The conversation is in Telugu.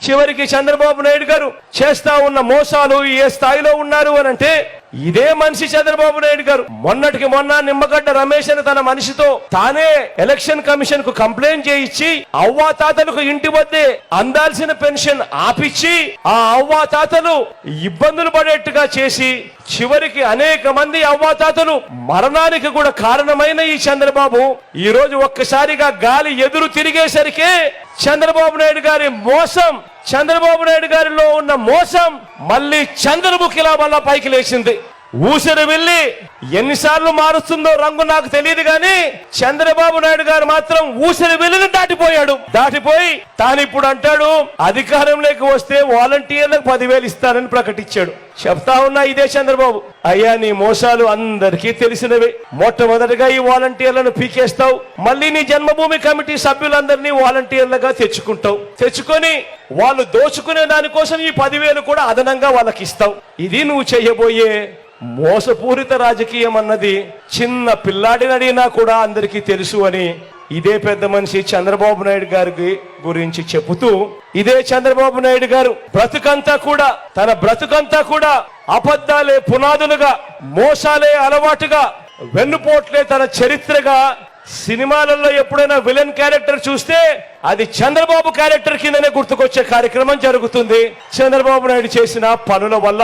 చివరికి చంద్రబాబు నాయుడు గారు చేస్తా ఉన్న మోసాలు ఏ స్థాయిలో ఉన్నారు అని అంటే, ఇదే మనిషి చంద్రబాబు నాయుడు గారు మొన్నటికి మొన్న నిమ్మగడ్డ రమేష్ అని తన మనిషితో తానే ఎలక్షన్ కమిషన్ కు కంప్లైంట్ చేయించి అవ్వాతాతలకు ఇంటి వద్దే అందాల్సిన పెన్షన్ ఆపిచ్చి ఆ అవ్వాతాతలు ఇబ్బందులు పడేట్టుగా చేసి చివరికి అనేక మంది అవ్వాతాతలు మరణానికి కూడా కారణమైన ఈ చంద్రబాబు ఈ రోజు ఒక్కసారిగా గాలి ఎదురు తిరిగేసరికి చంద్రబాబు నాయుడు గారి మోసం, చంద్రబాబు నాయుడు గారిలో ఉన్న మోసం మళ్ళీ చంద్రముఖిలా మళ్ళా పైకి లేచింది. ఊసిరి వెళ్ళి ఎన్నిసార్లు మారుస్తుందో రంగు నాకు తెలియదు కానీ చంద్రబాబు నాయుడు గారు మాత్రం ఊసిరి వెళ్ళిని దాటిపోయి తాను ఇప్పుడు అంటాడు అధికారంలోకి వస్తే వాలంటీర్లకు 10,000 ఇస్తానని ప్రకటించాడు. చెప్తా ఉన్నా ఇదే చంద్రబాబు, అయ్యా నీ మోసాలు అందరికీ తెలిసినవే. మొట్టమొదటిగా ఈ వాలంటీర్లను పీకేస్తావు, మళ్ళీ నీ జన్మభూమి కమిటీ సభ్యులందరినీ వాలంటీర్లుగా తెచ్చుకొని వాళ్ళు దోచుకునే దానికోసం ఈ 10,000 కూడా అదనంగా వాళ్ళకి ఇస్తావు. ఇది నువ్వు చేయబోయే మోసపూరిత రాజకీయం అన్నది చిన్న పిల్లాడిని అడిగినా కూడా అందరికీ తెలుసు అని ఇదే పెద్ద మనిషి చంద్రబాబు నాయుడు గారి గురించి చెబుతూ, ఇదే చంద్రబాబు నాయుడు గారు తన బ్రతుకంతా కూడా అబద్ధాలే పునాదులుగా, మోసాలే అలవాటుగా, వెన్నుపోట్లే తన చరిత్రగా, సినిమాలలో ఎప్పుడైనా విలన్ క్యారెక్టర్ చూస్తే అది చంద్రబాబు క్యారెక్టర్ కిందనే గుర్తుకొచ్చే కార్యక్రమం జరుగుతుంది చంద్రబాబు నాయుడు చేసిన పనుల వల్ల.